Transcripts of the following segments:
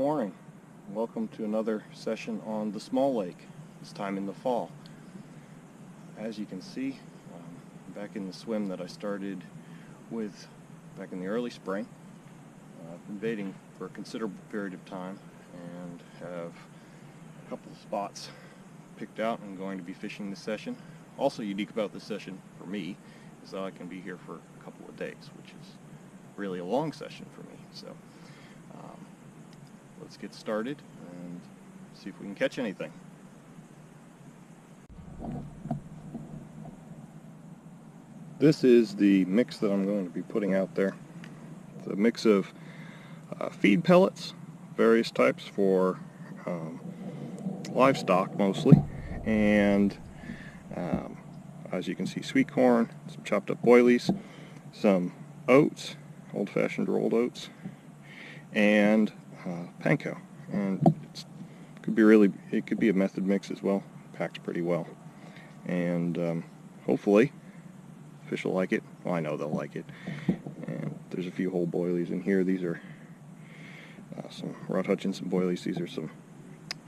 morning. Welcome to another session on the small lake, this time in the fall. As you can see, back in the swim that I started with back in the early spring. I've been baiting for a considerable period of time and have a couple of spots picked out and going to be fishing this session. Also unique about this session for me is that I can be here for a couple of days, which is really a long session for me. So let's get started and see if we can catch anything. This is the mix that I'm going to be putting out there. It's a mix of feed pellets, various types for livestock mostly, and as you can see, sweet corn, some chopped up boilies, some oats, old-fashioned rolled oats, and panko. And it could be a method mix as well. Packs pretty well, and hopefully fish will like it. Well, I know they'll like it. And there's a few whole boilies in here. These are some Rod Hutchinson boilies. These are some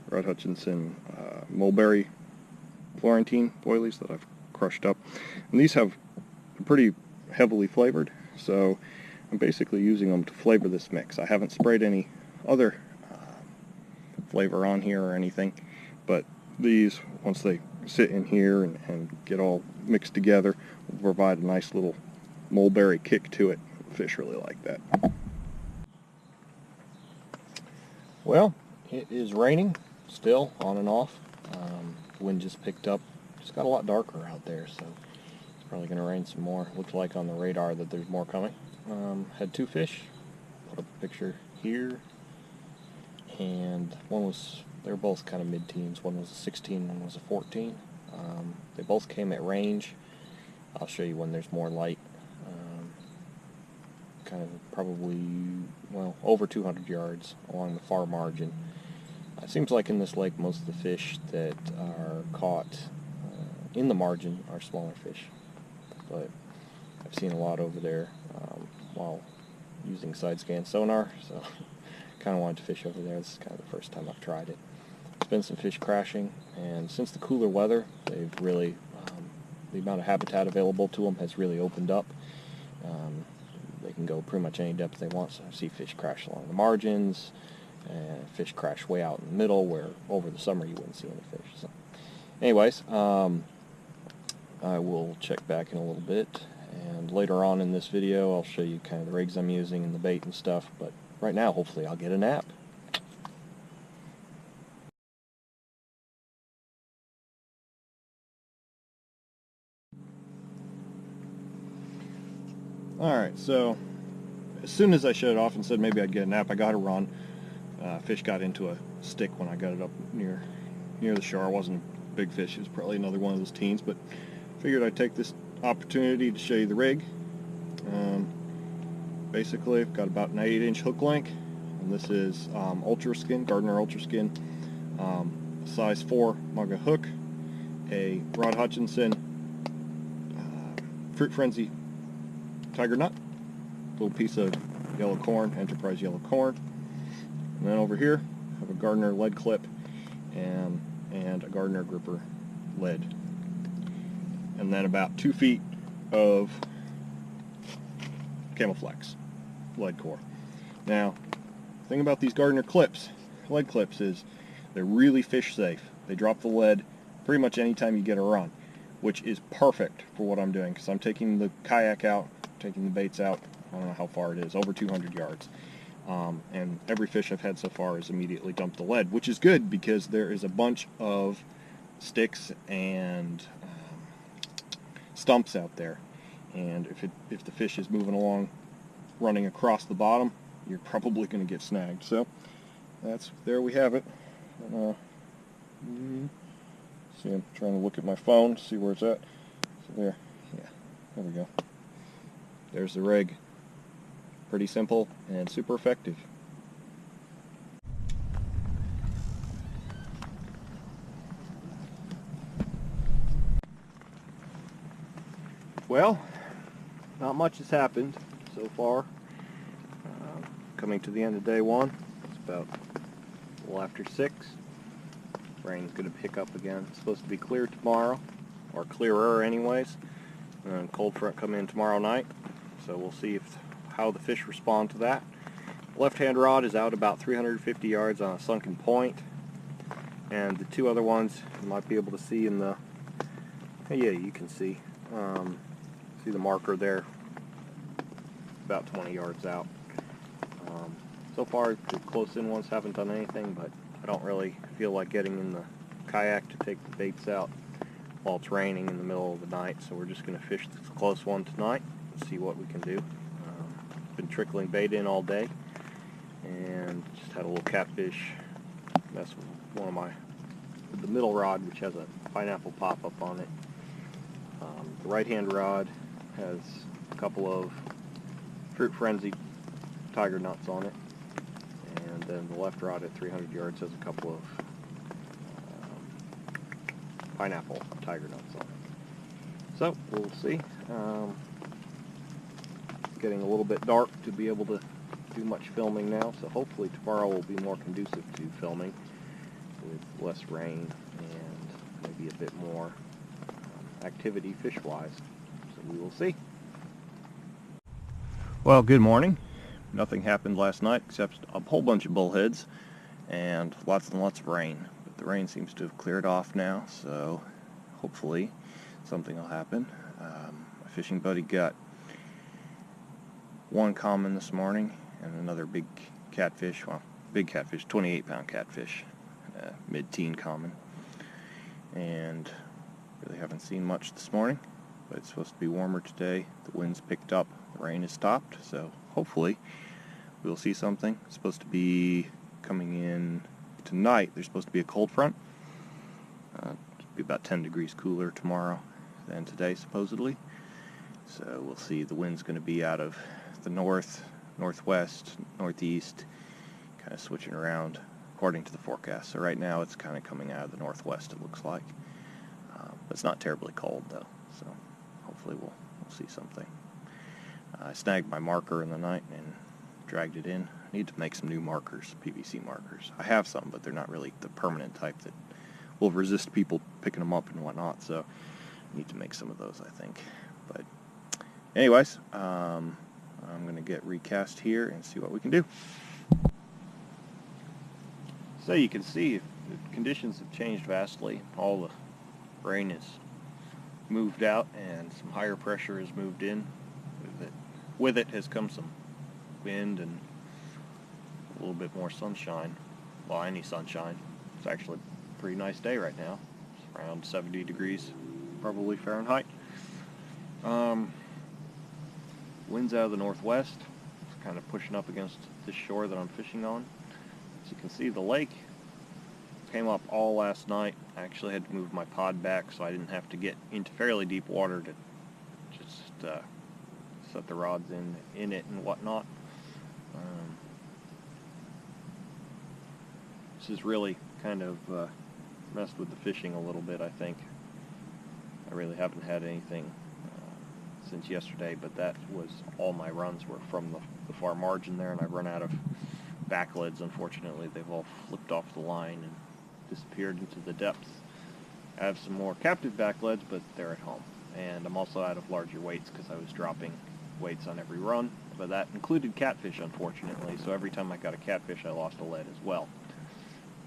Rod Hutchinson mulberry Florentine boilies that I've crushed up. And these have pretty heavily flavored, so I'm basically using them to flavor this mix. I haven't sprayed any other flavor on here or anything, but these, once they sit in here and get all mixed together, will provide a nice little mulberry kick to it. Fish really like that. Well, it is raining still, on and off. The wind just picked up. It's got a lot darker out there, so it's probably going to rain some more. Looks like on the radar that there's more coming. Had two fish. Put up a picture here, and they were both kind of mid-teens. One was a 16, one was a 14. They both came at range. I'll show you when there's more light. Kind of probably, well, over 200 yards along the far margin. It seems like in this lake most of the fish that are caught in the margin are smaller fish, but I've seen a lot over there while using side scan sonar, so kind of wanted to fish over there. This is kind of the first time I've tried it. There's been some fish crashing, and since the cooler weather, they've really, the amount of habitat available to them has really opened up. They can go pretty much any depth they want, so I see fish crash along the margins, and fish crash way out in the middle where over the summer you wouldn't see any fish. So, anyways, I will check back in a little bit, and later on in this video I'll show you kind of the rigs I'm using and the bait and stuff, but right now hopefully I'll get a nap. Alright, so as soon as I shut it off and said maybe I'd get a nap, I got to run. Fish got into a stick when I got it up near the shore. It wasn't a big fish, it was probably another one of those teens, but figured I'd take this opportunity to show you the rig. Basically, I've got about an 8-inch hook length, and this is Ultra Skin, Gardner Ultra Skin, size 4 mugga hook, a Rod Hutchinson Fruit Frenzy tiger nut, little piece of yellow corn, Enterprise yellow corn, and then over here I have a Gardner lead clip and a Gardner gripper lead, and then about 2 feet of Camouflex lead core. Now, the thing about these Gardner clips, lead clips, is they're really fish safe. They drop the lead pretty much anytime you get a run, which is perfect for what I'm doing, because I'm taking the kayak out, taking the baits out, I don't know how far it is, over 200 yards. And every fish I've had so far has immediately dumped the lead, which is good because there is a bunch of sticks and stumps out there. And if the fish is moving along, running across the bottom, you're probably going to get snagged. So there we have it. See, I'm trying to look at my phone to see where it's at. So there we go. There's the rig. Pretty simple and super effective. Well, not much has happened so far. Coming to the end of day one. It's about a little after 6. Rain's going to pick up again. It's supposed to be clear tomorrow, or clearer anyways. And cold front come in tomorrow night, so we'll see how the fish respond to that. Left-hand rod is out about 350 yards on a sunken point, and the two other ones you might be able to see in the, yeah, you can see the marker there, about 20 yards out. So far the close-in ones haven't done anything, but I don't really feel like getting in the kayak to take the baits out while it's raining in the middle of the night, so we're just going to fish this close one tonight and see what we can do. Been trickling bait in all day, and just had a little catfish mess with the middle rod, which has a pineapple pop-up on it. The right-hand rod has a couple of Fruit Frenzy tiger nuts on it, and then the left rod at 300 yards has a couple of pineapple tiger nuts on it. So we'll see. It's getting a little bit dark to be able to do much filming now, so hopefully tomorrow will be more conducive to filming with less rain and maybe a bit more activity fish-wise. So we will see. Well, good morning. Nothing happened last night except a whole bunch of bullheads and lots of rain. But the rain seems to have cleared off now, so hopefully something will happen. My fishing buddy got one common this morning and another big catfish, well, big catfish, 28-pound catfish, mid-teen common. And really haven't seen much this morning, but it's supposed to be warmer today. The wind's picked up, the rain has stopped, so hopefully we'll see something. It's supposed to be coming in tonight. There's supposed to be a cold front. It'll be about 10 degrees cooler tomorrow than today, supposedly. So we'll see. The wind's going to be out of the north, northwest, northeast, kind of switching around according to the forecast. So right now it's kind of coming out of the northwest, it looks like. It's not terribly cold though, so hopefully we'll see something. I snagged my marker in the night and dragged it in. I need to make some new markers, PVC markers. I have some, but they're not really the permanent type that will resist people picking them up and whatnot, so I need to make some of those, I think. But anyways, I'm going to get recast here and see what we can do. So you can see the conditions have changed vastly. All the rain has moved out and some higher pressure has moved in. With it has come some wind and a little bit more sunshine. Well, any sunshine. It's actually a pretty nice day right now. It's around 70 degrees, probably Fahrenheit. Winds out of the northwest. It's kind of pushing up against this shore that I'm fishing on. As you can see, the lake came up all last night. I actually had to move my pod back so I didn't have to get into fairly deep water to just set the rods in it and whatnot. This has really kind of messed with the fishing a little bit, I think. I really haven't had anything since yesterday, but that was all my runs were from the far margin there, and I've run out of backleads. Unfortunately, they've all flipped off the line and disappeared into the depths. I have some more captive backleads, but they're at home. And I'm also out of larger weights because I was dropping weights on every run, but that included catfish, unfortunately, so every time I got a catfish I lost a lead as well.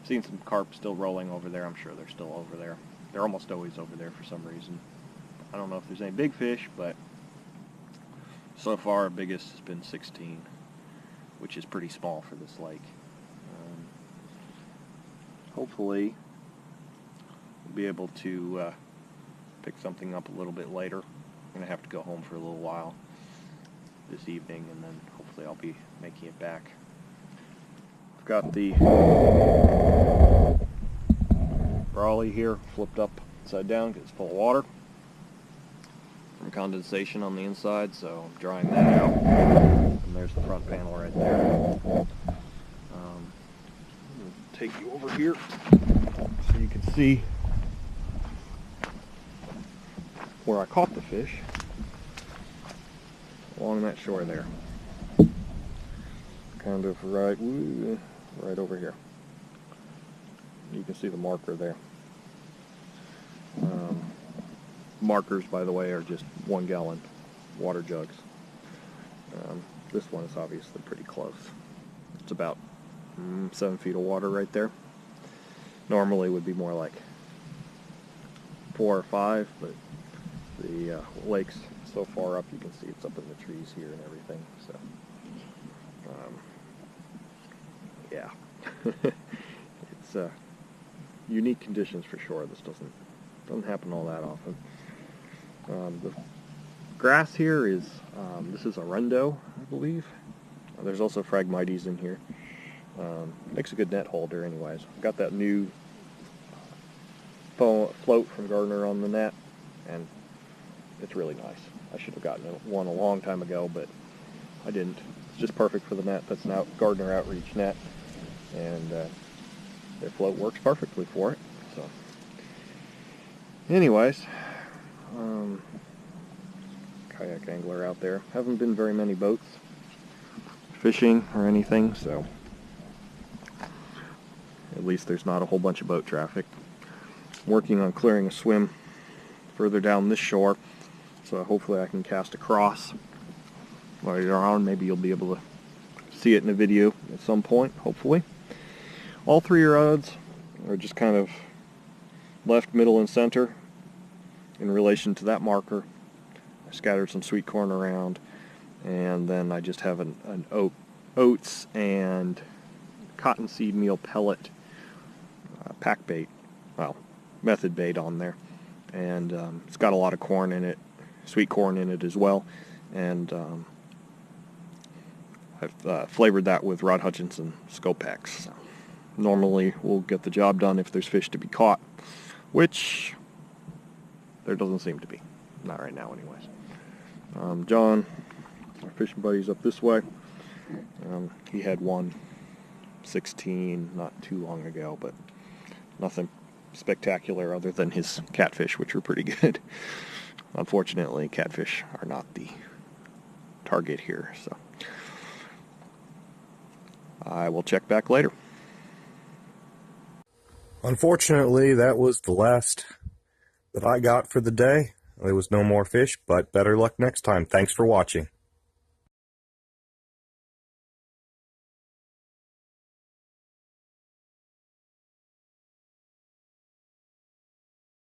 I've seen some carp still rolling over there. I'm sure they're still over there. They're almost always over there for some reason. I don't know if there's any big fish, but so far our biggest has been 16, which is pretty small for this lake. Hopefully we'll be able to pick something up a little bit later. I'm going to have to go home for a little while this evening, and then hopefully I'll be making it back. I've got the Raleigh here flipped up upside down because it's full of water from condensation on the inside, so I'm drying that out. And there's the front panel right there. Take you over here so you can see where I caught the fish along that shore there, kind of right over here. You can see the marker there. Markers, by the way, are just 1 gallon water jugs. This one is obviously pretty close. It's about 7 feet of water right there. Normally would be more like 4 or 5, but the lake's so far up, you can see it's up in the trees here and everything. So, yeah, it's unique conditions for sure. This doesn't happen all that often. The grass here is this is Arundo, I believe. There's also Phragmites in here. Makes a good net holder, anyways. I've got that new float from Gardner on the net, and it's really nice. I should have gotten one a long time ago, but I didn't. It's just perfect for the net. That's an Gardner Outreach net, and their float works perfectly for it. So, anyways, kayak angler out there. Haven't been very many boats fishing or anything, so at least there's not a whole bunch of boat traffic. Working on clearing a swim further down this shore, so hopefully I can cast across later on. Maybe you'll be able to see it in a video at some point, hopefully. All 3 rods are just kind of left, middle, and center in relation to that marker. I scattered some sweet corn around, and then I just have an oats and cottonseed meal pellet pack bait, well, method bait on there, and it's got a lot of corn in it, sweet corn in it as well, and I've flavored that with Rod Hutchinson Scopex. So normally we'll get the job done if there's fish to be caught, which there doesn't seem to be, not right now anyways. John, our fishing buddy's up this way. He had one 16 not too long ago, but nothing spectacular other than his catfish, which were pretty good. Unfortunately, catfish are not the target here, so I will check back later. Unfortunately, that was the last that I got for the day. There was no more fish, but better luck next time. Thanks for watching.